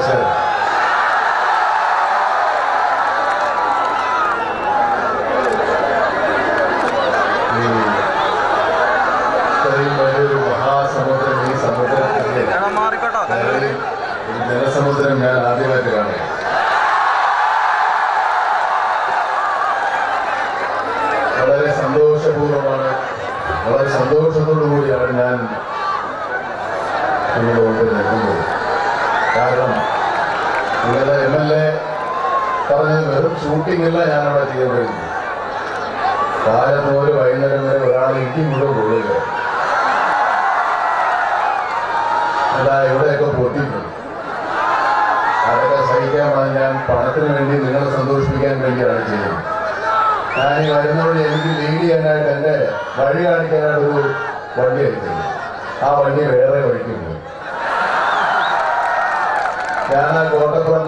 നമസ്കാരം. ഇത്രയും വലിയൊരു മഹാസമുദ്രം, ഈ സമുദ്രത്തിന്റെ ജലസമുദ്രം ഞാൻ ആദ്യമായിട്ട് കാണുക. വളരെ സന്തോഷപൂർവമാണ്, വളരെ സന്തോഷത്തോടു കൂടിയാണ് ഞാൻ നിങ്ങളുടെ മുമ്പിൽ നിൽക്കുന്നത്. കാരണം നിങ്ങളുടെ MLA പറഞ്ഞത് വെറും ഷൂട്ടിംഗല്ല ഞാനവിടെ ചെയ്യാൻ കഴിയുന്നു. കാലം മുതൽ വൈകുന്നേരം വരെ ഒരാൾ ഇടി മുഴുവൻ കൊള്ളുക. അതാ ഇവിടെയൊക്കെ പൊട്ടിക്കും. അതൊക്കെ സഹിക്കാമാണ്. ഞാൻ പണത്തിന് വേണ്ടി നിങ്ങളെ സന്തോഷിപ്പിക്കാൻ വേണ്ടിയാണ് ചെയ്യുന്നത്. ഞാൻ ഈ വരുന്നവഴി എനിക്ക് ലീഡ് ചെയ്യാനായിട്ട് എൻ്റെ വഴി കാണിക്കാനായിട്ട് ഒരു വണ്ടി അയച്ചത്. ആ വണ്ടി വേറെ വഴിക്ക് പോയി. ഞാൻ ആ കോട്ടപ്പുറം